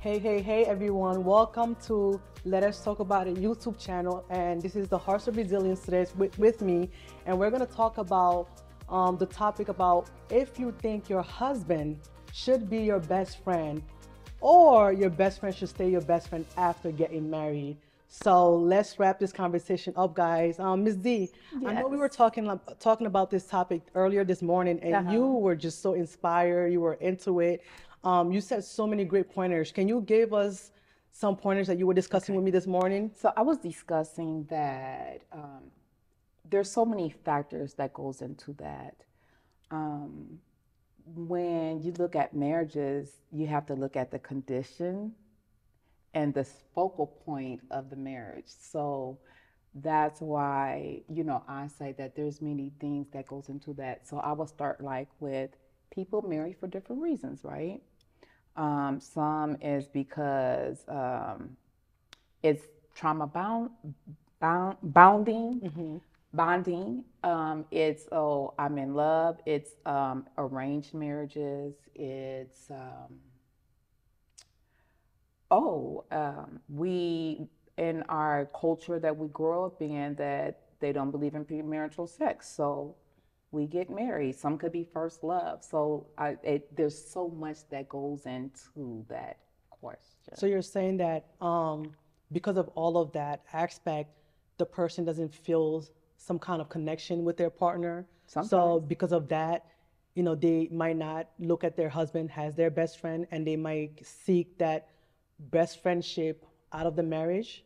Hey everyone, welcome to Let Us Talk About It YouTube channel, and this is the Hearts of Resilience today with me, and we're going to talk about the topic about if you think your husband should be your best friend or your best friend should stay your best friend after getting married. So let's wrap this conversation up, guys. Ms. D, I know we were talking about this topic earlier this morning, and you were just so inspired. You were into it. You said so many great pointers. Can you give us some pointers that you were discussing with me this morning? So I was discussing that there's so many factors that goes into that. When you look at marriages, you have to look at the condition and the focal point of the marriage. So that's why, I say that there's many things that goes into that. So I will start like with people marry for different reasons, right? Some is because it's trauma bonding. It's, oh, I'm in love. It's arranged marriages. It's we in our culture that we grow up in, that they don't believe in premarital sex, so we get married. Some could be first love. So there's so much that goes into that question. So you're saying that because of all of that aspect, the person doesn't feel some kind of connection with their partner. Sometimes. So because of that, they might not look at their husband as their best friend, and they might seek that best friendship out of the marriage?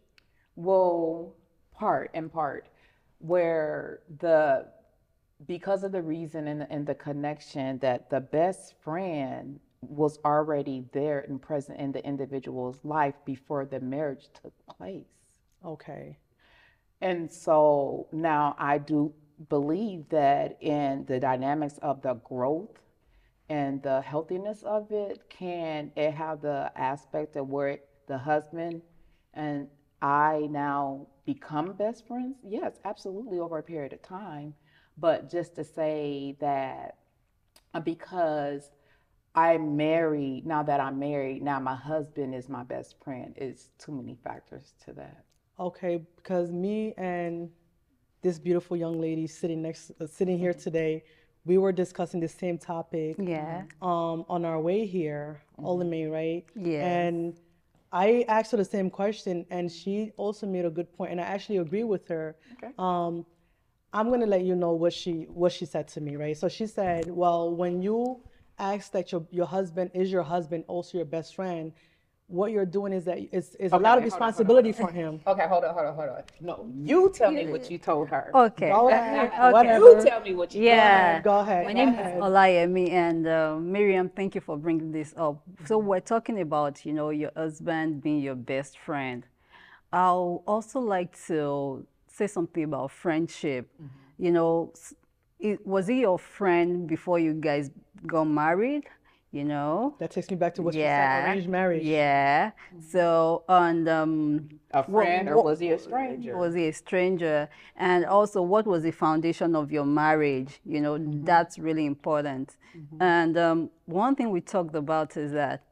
Well, part, where because of the reason and the connection, that the best friend was already there and present in the individual's life before the marriage took place. Okay. And so now I do believe that in the dynamics of the growth and the healthiness of it, can it have the aspect of where the husband and I now become best friends? Yes, absolutely, over a period of time. But just to say that because now that I'm married, now my husband is my best friend, is too many factors to that. Okay, because me and this beautiful young lady sitting here today, we were discussing the same topic. Yeah. On our way here, Olayemi, right? Yeah. And I asked her the same question, and she also made a good point, and I actually agree with her. Okay. I'm gonna let you know what she said to me, right? So she said, well, when you ask that your husband is your husband also your best friend, what you're doing is that it's a lot of responsibility for him. Okay, hold on. No, you tell me what you told her. Okay. Go ahead. Okay. Whatever. You tell me what you Yeah. Go ahead. My name is Olayemi, and Mariem, thank you for bringing this up. So we're talking about, your husband being your best friend. I'll also like to say something about friendship. Was he your friend before you guys got married? That takes me back to what you said, arranged marriage. Yeah. So, and a friend, or was he a stranger? Was he a stranger? And also, what was the foundation of your marriage? That's really important. And one thing we talked about is that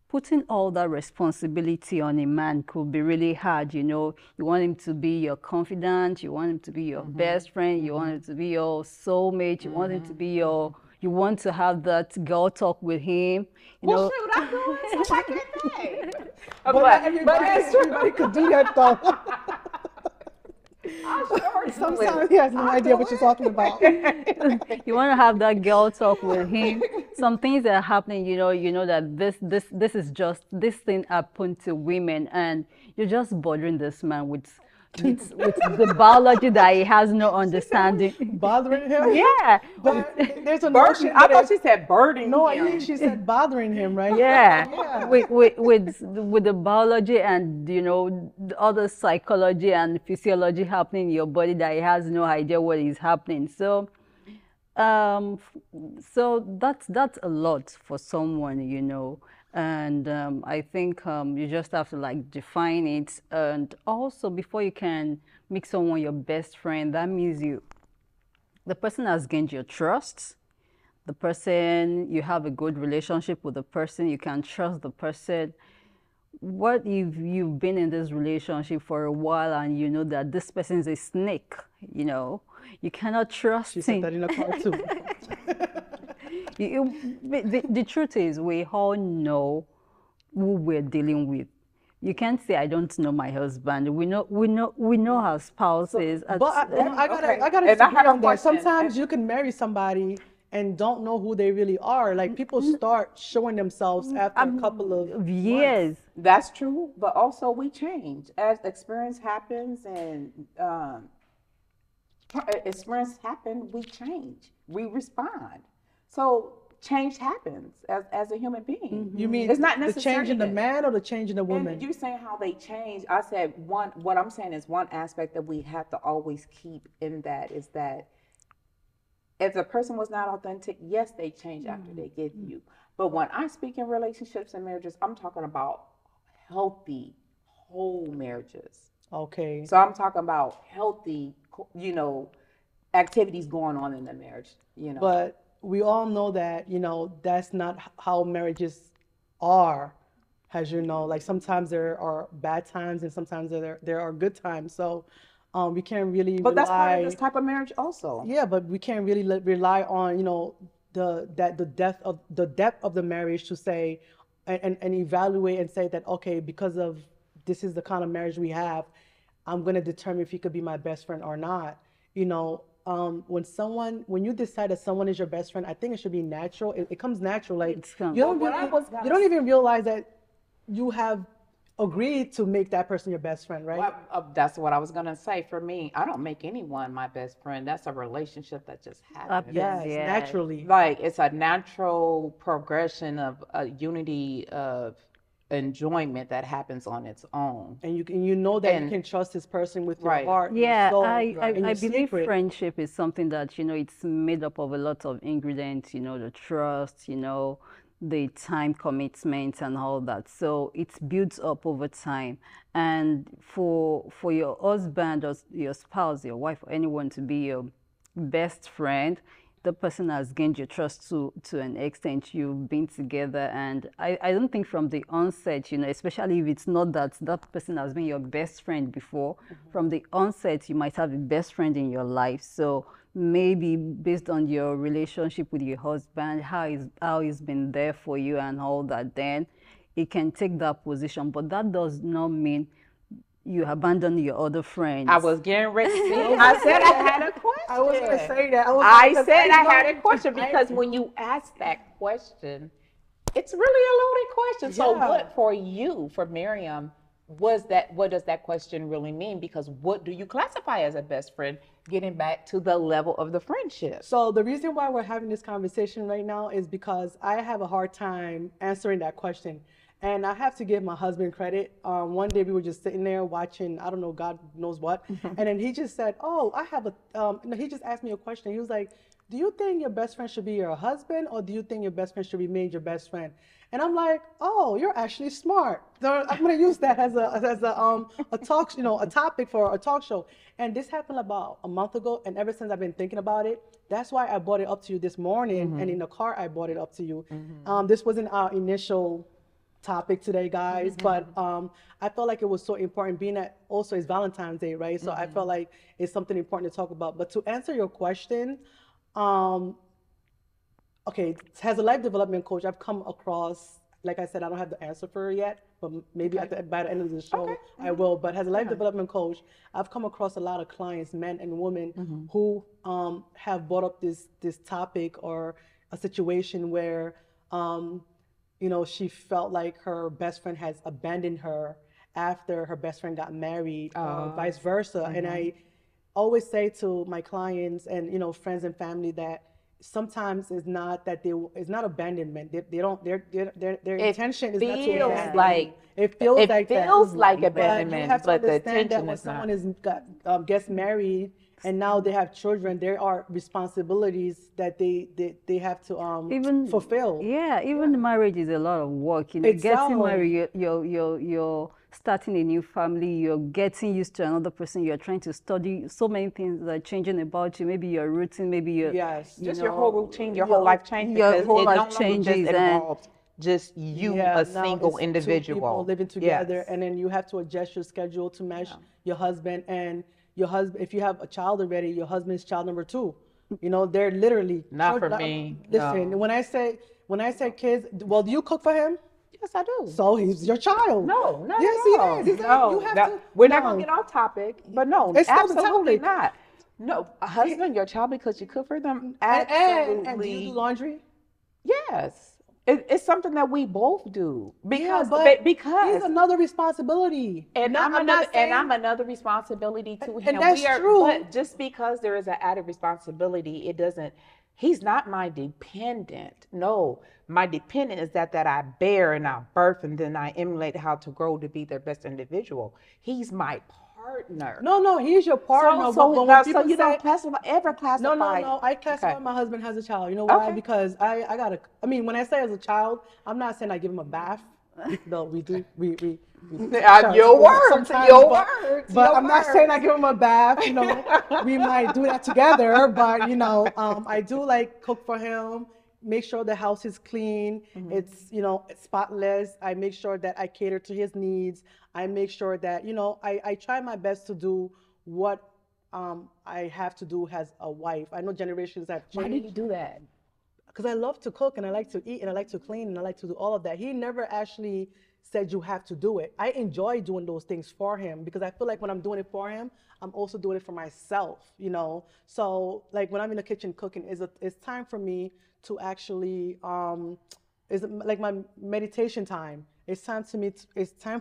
putting all that responsibility on a man could be really hard. You want him to be your confidant, you want him to be your best friend, you want him to be your soulmate, you want him to be you want to have that girl talk with him. Well, shoot, I'm doing so I can say. But everybody could do that though. Sometimes he has no idea what you're talking about. You want to have that girl talk with him. Some things that are happening, you know that this thing happened to women, and you're just bothering this man with the biology that he has no understanding. Bothering him? Yeah. But there's a burden. I thought she said burden. No, I think she said bothering him, right? Yeah. Yeah. With the biology and the other psychology and physiology happening in your body that he has no idea what is happening. So that's a lot for someone, and I think you just have to define it. And also, before you can make someone your best friend, that means the person has gained your trust. The person, you have a good relationship with the person, you can trust the person. what if you've been in this relationship for a while and you know that this person is a snake, you know? You cannot trust She said him. that in a car too. The truth is, we all know who we're dealing with. You can't say I don't know my husband. We know our spouses. But I gotta Okay. I gotta And I disagree have a on that. question. Sometimes you can marry somebody and don't know who they really are. Like people start showing themselves after a couple of Years. That's true, but also we change as experience happens, and experience happen. We change, we respond. So change happens as a human being. You mean it's not the necessarily change in the that- man or the change in the woman? And you're saying how they change. I said one. What I'm saying is one aspect that we have to always keep in that is that if the person was not authentic, yes, they change after they get you. But when I speak in relationships and marriages, I'm talking about healthy, whole marriages. Okay. So I'm talking about healthy, activities going on in the marriage. But we all know that, that's not how marriages are, as you know. Like sometimes there are bad times and sometimes there are good times. So we can't really But that's part of rely. this type of marriage also. Yeah, but we can't really rely on, the depth of the marriage to say and evaluate and say that, okay, because of this is the kind of marriage we have, I'm gonna determine if he could be my best friend or not. When you decide that someone is your best friend, I think it should be natural. It comes natural. Like you don't Well, what I was you don't even realize that you have agreed to make that person your best friend, right? Well, that's what I was gonna say. For me, I don't make anyone my best friend. That's a relationship that just happens. Yes, Yes. naturally. Like it's a natural progression of a unity of enjoyment that happens on its own. And you know that you And- can trust this person with your Right. heart, your Yeah, soul, I and your believe secret. friendship is something that, it's made up of a lot of ingredients, the trust, the time commitment and all that. So it builds up over time. And for your husband or your spouse, your wife, or anyone to be your best friend, the person has gained your trust to an extent. You've been together, and I don't think from the onset, especially if it's not that person has been your best friend before, from the onset you might have a best friend in your life. So maybe based on your relationship with your husband, how he's been there for you and all that, then it can take that position. But that does not mean you abandon your other friends. I was getting ready to say, I said I had a question. I was gonna say that. I said I had a question because when you ask that question, it's really a loaded question. So Yeah. what for you, for Mariem, what does that question really mean? Because what do you classify as a best friend, getting back to the level of the friendship? So the reason why we're having this conversation right now is because I have a hard time answering that question. And I have to give my husband credit. One day we were just sitting there watching, I don't know, God knows what. And then he just said, oh, no, he just asked me a question. He was like, do you think your best friend should be your husband, or do you think your best friend should be made your best friend? And I'm like, oh, you're actually smart. So I'm gonna use that as a talk, a topic for a talk show. And this happened about a month ago, and ever since I've been thinking about it. That's why I brought it up to you this morning, and in the car I brought it up to you. This wasn't our initial topic today, guys, but I felt like it was so important, being that also it's Valentine's Day, right? So I felt like it's something important to talk about. But to answer your question, okay, as a life development coach, I've come across, like I said, I don't have the answer for it yet, but maybe by the end of the show, I will. But as a life development coach, I've come across a lot of clients, men and women, who have brought up this topic or a situation where she felt like her best friend has abandoned her after her best friend got married, or vice versa. And I always say to my clients and friends and family that sometimes it's not abandonment. Their intention is not to abandon. It feels like abandonment, but the intention that when is not. someone gets married and now they have children, there are responsibilities that they have to fulfill. Yeah, even marriage is a lot of work. Getting Exactly. married, you're starting a new family, you're getting used to another person, you're trying to study so many things that are changing about you. Maybe your routine, maybe your Yes. Just your whole routine, your whole life changes. Your because whole it life no longer changes, just and involves just you, Yeah, a now single it's two people individual. living together, Yes. and then you have to adjust your schedule to match your husband and your husband. If you have a child already, your husband's child number two. You know, they're literally. Not for me. Listen, No. when I say kids, well, do you cook for him? Yes, I do. So he's your child. No, not Yes, at he all. is. He's you No, have no. to. We're not gonna No, get off topic, but no, it's still the absolutely topic. not. No, a husband, your child, because you cook for them. And do you do Absolutely, laundry? yes. It's something that we both do Yeah, because but he's because another responsibility. I'm not saying, I'm another responsibility to and him. that's true. But just because there is an added responsibility, it doesn't. He's not my dependent. No, my dependent is that I bear and I birth and then I emulate how to grow to be their best individual. He's my partner. No, he's your partner. So, but when so people you say, don't classify. no, I classify Okay. my husband as a child. You know why? Okay. Because I gotta. I mean, when I say as a child, I'm not saying I give him a bath. No, we do. We Your words. sometimes, Your but, words. But your I'm not words. saying I give him a bath. You know, we might do that together. But you know, I do like cook for him. Make sure the house is clean. It's it's spotless. I make sure that I cater to his needs. I make sure that I try my best to do what I have to do as a wife. I know generations have Why do changed you do that? because I love to cook and I like to eat and I like to clean and I like to do all of that. He never actually said you have to do it. I enjoy doing those things for him because I feel like when I'm doing it for him, I'm also doing it for myself. So like when I'm in the kitchen cooking, it's time for me to actually is like my meditation time. It's time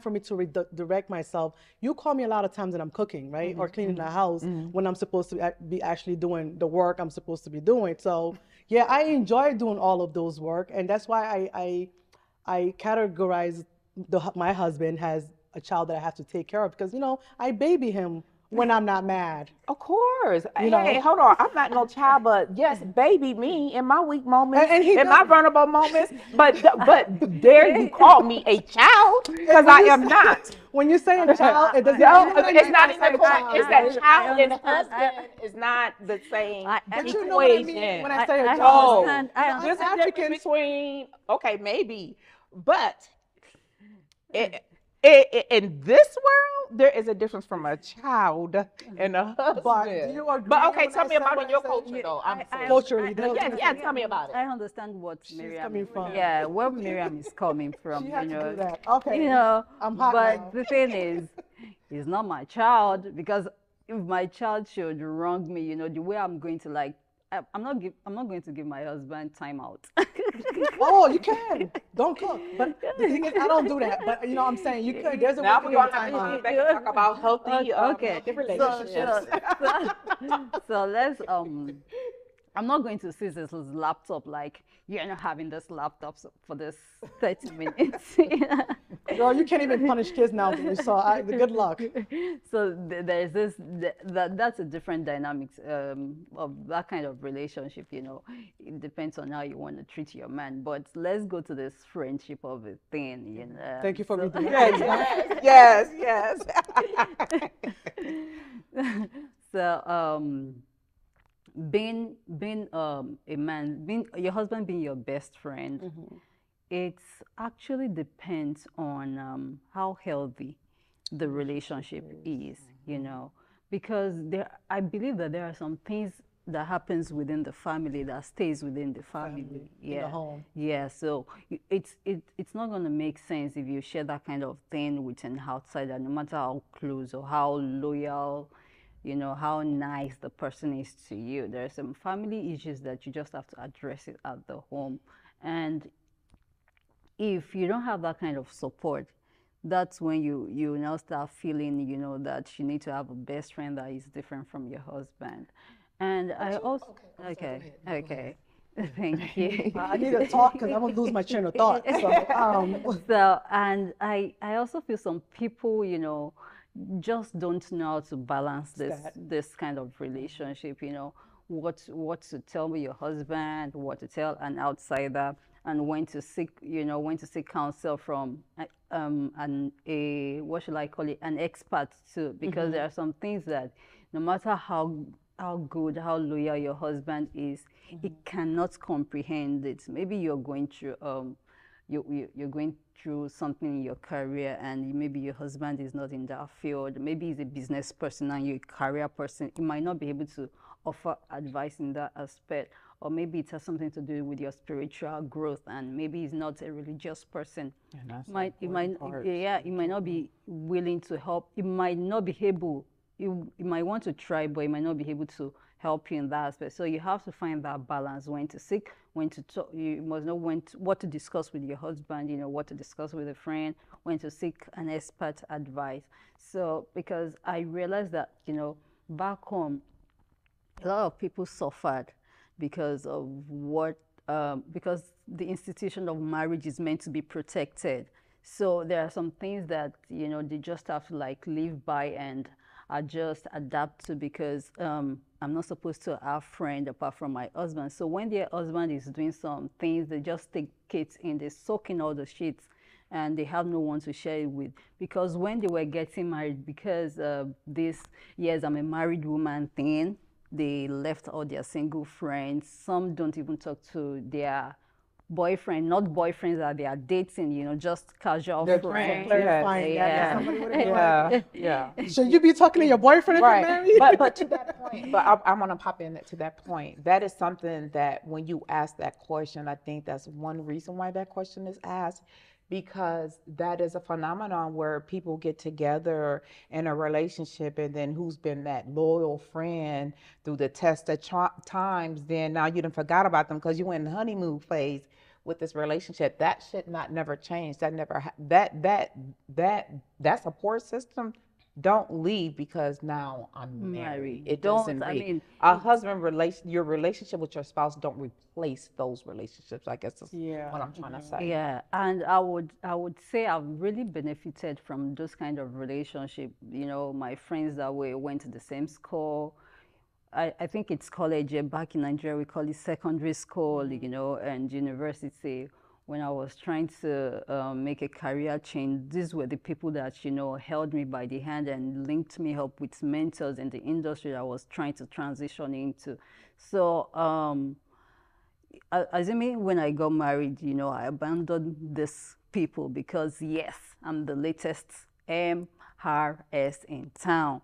for me to redirect myself. You call me a lot of times that I'm cooking, right? Or cleaning the house when I'm supposed to be actually doing the work I'm supposed to be doing. So yeah, I enjoy doing all of those work, and that's why I categorize my husband as a child that I have to take care of because I baby him when I'm not mad. Of course. You know. Hey, hold on. I'm not no child, but yes, baby me in my weak moments, And he in my does. vulnerable moments. But dare you call me a child? Because I am not. When you say a child, it doesn't. No, mean that it's you not say even a point. It's that child and understand. husband is not the same But equation. you know what I mean when I say a I child. understand. There's a difference between, okay, maybe, but in this world, there is a difference from a child and a husband. But do you agree But okay, when tell I me say about what in your I say? culture though. Culturally, Yeah, tell me about it. I understand what Miriam coming from. Yeah, where Miriam is coming from. She had to do that. Okay. I'm hot But now. the thing is, he's not my child because if my child should wrong me, the way I'm going to I'm not going to give my husband time out. Oh, you can. Don't cook. But the thing is, I don't do that. But I'm saying you could. There's a way Now to we're give gonna time have out. to talk about healthy, Okay. healthy relationships. So let's I'm not going to seize this laptop like you're not having this laptop for this 30 minutes. Girl, you can't even punish kids now. So good luck. So there's this that's a different dynamics of that kind of relationship. It depends on how you want to treat your man. But let's go to this friendship of a thing. Thank you for so, reading Yes. So being a man, being your husband, being your best friend, it actually depends on how healthy the relationship is, because I believe that there are some things that happens within the family that stays within the family. in the home. Yeah, so it's not going to make sense if you share that kind of thing with an outsider, no matter how close or how loyal, how nice the person is to you. There are some family issues that you just have to address it at the home. And if you don't have that kind of support, that's when you now start feeling, that you need to have a best friend that is different from your husband. And I also, okay. Thank you. I need to talk because I'm going to lose my train of thought. So, and I also feel some people, just don't know how to balance this kind of relationship, what to tell your husband, what to tell an outsider, and when to seek counsel from what should I call it, an expert too, because there are some things that no matter how good, how loyal your husband is, he cannot comprehend it. Maybe you're going through you're going through something in your career, and maybe your husband is not in that field. Maybe he's a business person and you're a career person. He might not be able to offer advice in that aspect, or maybe it has something to do with your spiritual growth, and maybe he's not a religious person. And that's He might, yeah, he might not be willing to help. He might not be able. You might want to try, but he might not be able to help you in that aspect. So you have to find that balance, when to seek, when to talk. You must know what to discuss with your husband, what to discuss with a friend, when to seek an expert advice. So because I realized that, back home, a lot of people suffered because of because the institution of marriage is meant to be protected. So there are some things that, they just have to like live by and adjust, adapt to, because I'm not supposed to have friend apart from my husband. So when their husband is doing some things, they just take it in, they soak in all the shit, and they have no one to share it with. Because when they were getting married, because this, yes, I'm a married woman thing, they left all their single friends. Some don't even talk to their boyfriend, not boyfriends that they are dating, just casual friends. Clarifying that. Somebody would have been yeah. should you be talking to your boyfriend if you're married? But to that point, I want to pop in to that point. That is something that when you ask that question, I think that's one reason why that question is asked, because that is a phenomenon where people get together in a relationship, and then who's been that loyal friend through the test of times, then now you done forgot about them because you in the honeymoon phase with this relationship. That should not never change. That never that support system don't leave because now I'm married. It doesn't. A husband your relationship with your spouse don't replace those relationships. I guess that's what I'm trying to say. Yeah, and I would say I've really benefited from those kind of relationship. My friends that we went to the same school. I think it's college. Back in Nigeria, we call it secondary school, and university. When I was trying to make a career change, these were the people that, held me by the hand and linked me up with mentors in the industry that I was trying to transition into. So, assuming when I got married, I abandoned these people because, yes, I'm the latest MRS in town.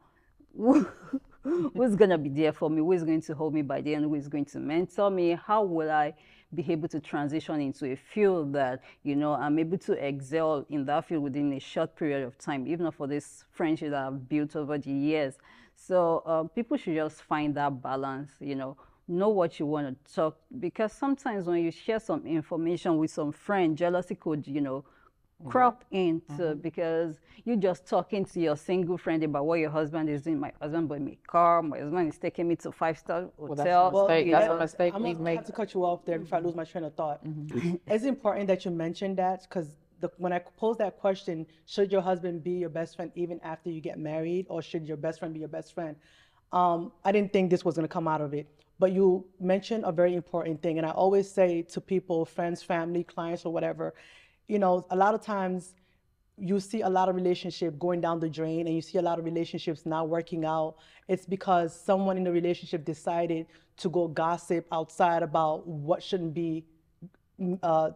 Who's going to be there for me? Who is going to hold me by the hand? Who is going to mentor me? How will I be able to transition into a field that, I'm able to excel in that field within a short period of time, even for this friendship that I've built over the years? So people should just find that balance, know what you want to talk, because sometimes when you share some information with some friend, jealousy could, crop into, because you're just talking to your single friend about what your husband is doing. My husband bought me a car. My husband is taking me to 5-star hotel. That's a mistake. I'm gonna have to cut you off there before I lose my train of thought. It's important that you mentioned that, because when I pose that question, should your husband be your best friend even after you get married, or should your best friend be your best friend? I didn't think this was gonna come out of it, but you mentioned a very important thing, and I always say to people, friends, family, clients, or whatever, a lot of times you see a lot of relationships going down the drain, and you see a lot of relationships not working out. It's because someone in the relationship decided to go gossip outside about what shouldn't be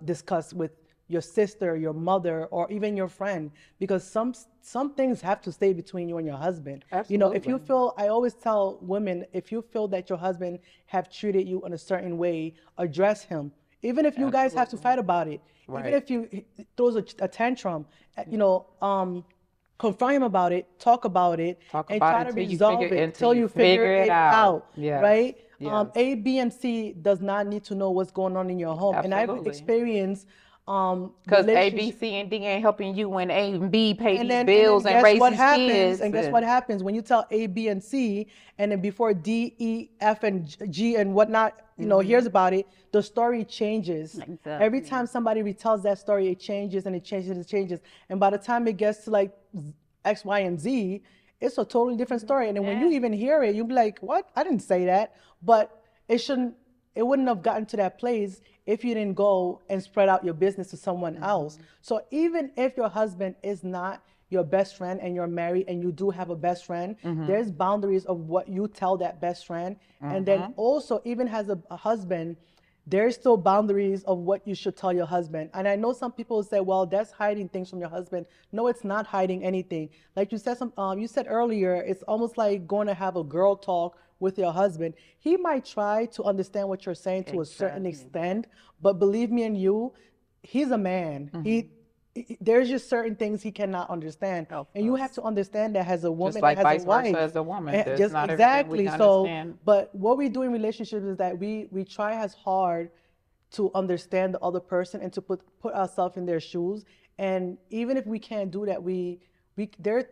discussed with your sister, your mother, or even your friend, because some things have to stay between you and your husband. Absolutely. If you feel, I always tell women, if you feel that your husband have treated you in a certain way, address him. Even if you guys have to fight about it, even if he throws a tantrum, confront him about it, talk about it, and try to resolve it until you figure it out. Right? A, B, and C does not need to know what's going on in your home. And I've experienced because A, B, C, and D ain't helping you when A and B pay these bills and raise these kids. And guess what happens when you tell A, B, and C, and then before D, E, F, and G and whatnot, hears about it, the story changes. Exactly. Every time somebody retells that story, it changes and it changes and it changes. And by the time it gets to like X, Y, and Z, it's a totally different story. And then when you even hear it, you'll be like, what? I didn't say that. But it wouldn't have gotten to that place if you didn't go and spread out your business to someone else. So even if your husband is not your best friend and you're married and you do have a best friend, there's boundaries of what you tell that best friend. And then also, even as a husband, there's still boundaries of what you should tell your husband. And I know some people say, well, that's hiding things from your husband. No, it's not hiding anything. Like you said earlier, it's almost like going to have a girl talk with your husband. He might try to understand what you're saying to a certain extent, but believe me and you, he's a man. There's just certain things he cannot understand, and you have to understand that as a woman, just like as vice a wife, versa as a woman. There's just not exactly. everything we So, understand. but what we do in relationships is that we try as hard to understand the other person and to put ourselves in their shoes. And even if we can't do that,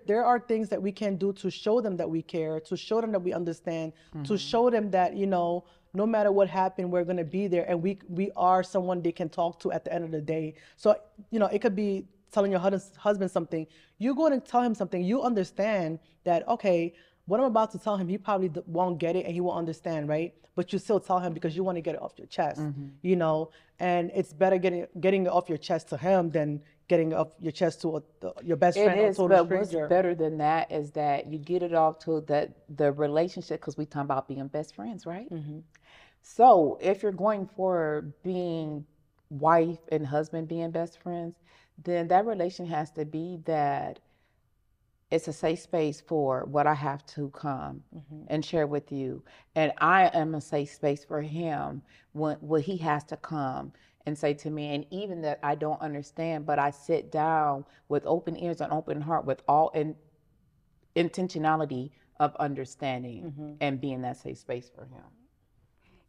there are things that we can do to show them that we care, to show them that we understand, to show them that, you know, no matter what happened, we're going to be there, and we are someone they can talk to at the end of the day. So, you know, it could be telling your husband something. You're going to tell him something. You understand that, okay, what I'm about to tell him, he probably won't get it and he won't understand, right? But you still tell him because you want to get it off your chest, you know? And it's better getting it off your chest to him than getting it off your chest to your best friend or total but stranger. what's better than that is that you get it off to the relationship, because we talking about being best friends, right? So if you're going for being wife and husband being best friends, then that relation has to be that it's a safe space for what I have to come and share with you. And I am a safe space for him when he has to come and say to me, and even that I don't understand, but I sit down with open ears and open heart with all intentionality of understanding and being that safe space for him.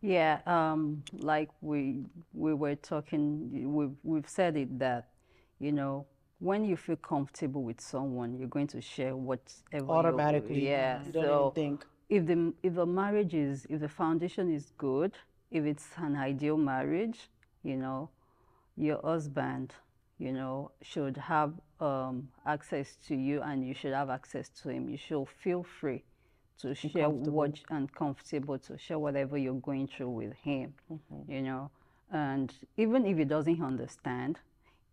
Yeah, like we were talking, we've said it that, you know, when you feel comfortable with someone, you're going to share whatever Automatically. Yeah. You don't even think. If the foundation is good, if it's an ideal marriage, you know, your husband, you know, should have access to you, and you should have access to him. You should feel free to share and comfortable to share whatever you're going through with him, you know. And even if he doesn't understand,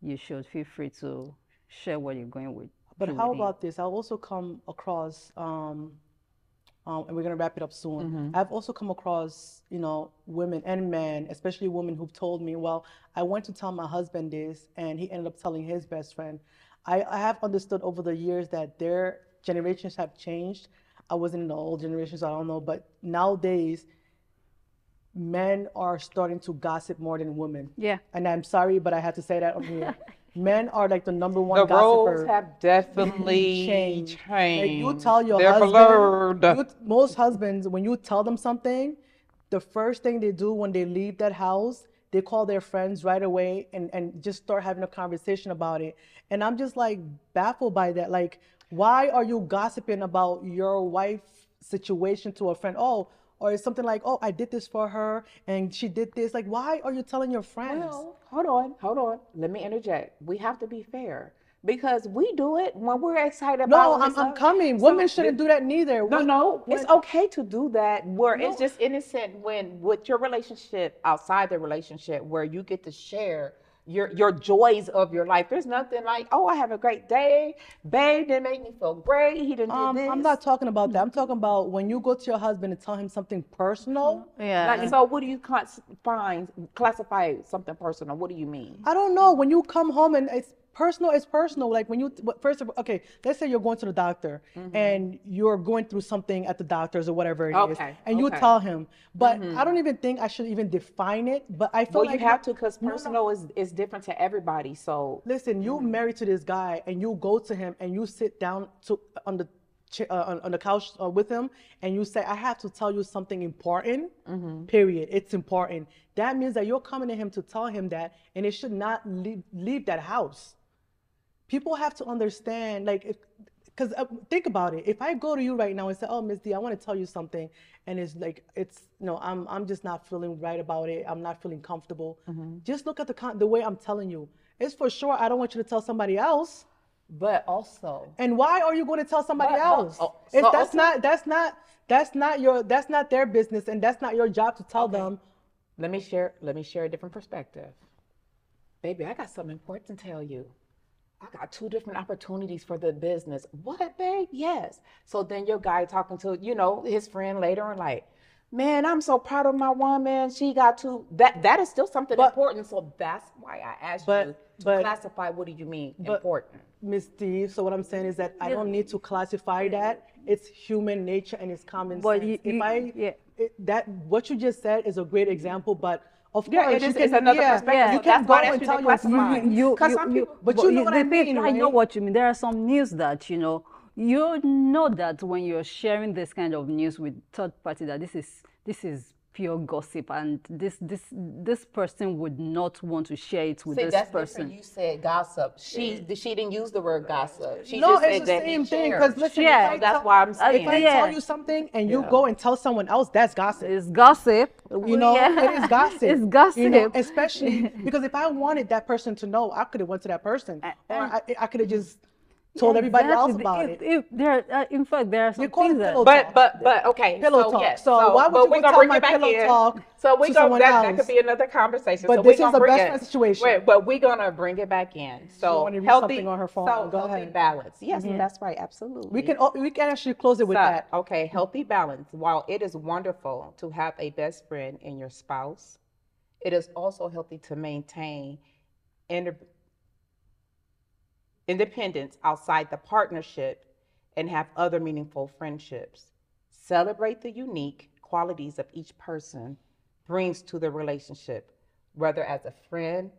you should feel free to share what you're going with. But how about this? I've also come across, and we're gonna wrap it up soon. I've also come across, you know, women and men, especially women who've told me, well, I went to tell my husband this, and he ended up telling his best friend. I have understood over the years that their generations have changed. I wasn't in the old generation, so I don't know, but nowadays, men are starting to gossip more than women. Yeah. And I'm sorry, but I have to say that on here. Men are like the number one The gossiper. roles have definitely changed. Like you tell your They're husband, blurred. most husbands, when you tell them something, the first thing they do when they leave that house, they call their friends right away and just start having a conversation about it. And I'm just like baffled by that. Like, why are you gossiping about your wife's situation to a friend? Oh, or it's something like, oh, I did this for her and she did this. Like, why are you telling your friends? Well, hold on. Let me interject. We have to be fair, because we do it when we're excited about. No, I'm coming. Women shouldn't do that neither. It's okay to do that where it's just innocent, when with your relationship, outside the relationship, where you get to share your joys of your life. There's nothing like, oh, I have a great day, babe, that made me feel great. He didn't do this. I'm not talking about that. I'm talking about when you go to your husband and tell him something personal. Yeah. Like, so what do you classify something personal? What do you mean? I don't know. When you come home and it's personal. Like when you, first of all, okay, let's say you're going to the doctor and you're going through something at the doctor's or whatever it is. And you tell him. But I don't even think I should even define it. But I feel like you have to, because personal is different to everybody. So listen, you married to this guy and you go to him and you sit down on the couch with him and you say, I have to tell you something important, period. It's important. That means that you're coming to him to tell him that, and it should not leave that house. People have to understand, like, because think about it. If I go to you right now and say, oh, Miss D, I want to tell you something, and it's like, I'm just not feeling right about it. I'm not feeling comfortable. Just look at the way I'm telling you. It's for sure I don't want you to tell somebody else. But also, and why are you going to tell somebody else? That's not their business, and that's not your job to tell them. Let me share a different perspective. Baby, I got something important to tell you. I got 2 different opportunities for the business. What, babe? Yes. So then your guy talking to, his friend later on, like, man, I'm so proud of my woman. She got to that is still something important. So that's why I asked you to classify. What do you mean important? Miss D, so what I'm saying is that I don't need to classify that. It's human nature and it's common sense. What you just said is a great example, but of course, it's another perspective. You can go and tell your but you know what I mean, right? I know what you mean. There are some news that, you know that when you're sharing this kind of news with third party, that this is pure gossip, and this person would not want to share it with this person. You said gossip. She didn't use the word gossip. She no, just it's said the same thing. Because listen, that's why I'm saying. If I tell you something and you go and tell someone else, that's gossip. It's gossip. You know, it is gossip. It's gossip. You know, especially because if I wanted that person to know, I could have went to that person, or I could have just told everybody else about it. In fact, there are some things that. But okay. Pillow talk. So why would you tell my pillow talk? So we go. That could be another conversation. But this is a best friend situation. Wait, but we're gonna bring it back in. So healthy on her phone. So go healthy ahead. balance. Yes, that's right. Absolutely. We can actually close it with that. Okay, healthy balance. While it is wonderful to have a best friend in your spouse, it is also healthy to maintain independence outside the partnership and have other meaningful friendships. Celebrate the unique qualities of each person brings to the relationship, whether as a friend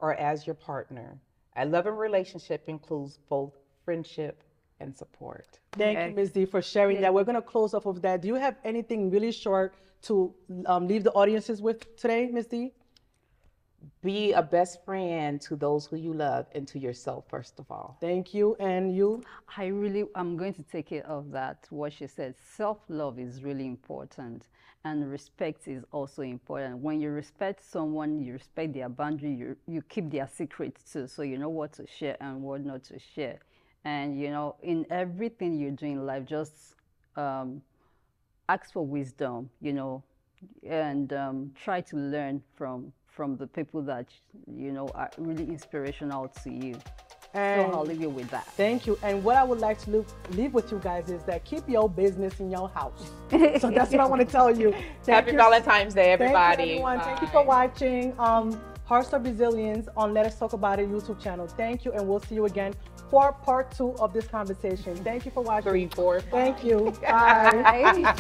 or as your partner. A loving relationship includes both friendship and support. Thank you, Ms. D, for sharing that. We're going to close off of that. Do you have anything really short to leave the audiences with today, Ms. D? Be a best friend to those who you love and to yourself, first of all. Thank you. And you? I'm going to take it of that, what she said. Self-love is really important, and respect is also important. When you respect someone, you respect their boundary, you keep their secrets too, so you know what to share and what not to share. And, you know, in everything you do in life, just ask for wisdom, you know, and try to learn from the people that, you know, are really inspirational to you. And so I'll leave you with that. Thank you. And what I would like to leave with you guys is that keep your business in your house. So that's what I want to tell you. Happy Valentine's Day, everybody. Thank you, everyone. Thank you for watching Hearts of Resilience on Let Us Talk About It YouTube channel. Thank you, and we'll see you again for part 2 of this conversation. Thank you for watching. 3, 4, 5. Thank you. Bye.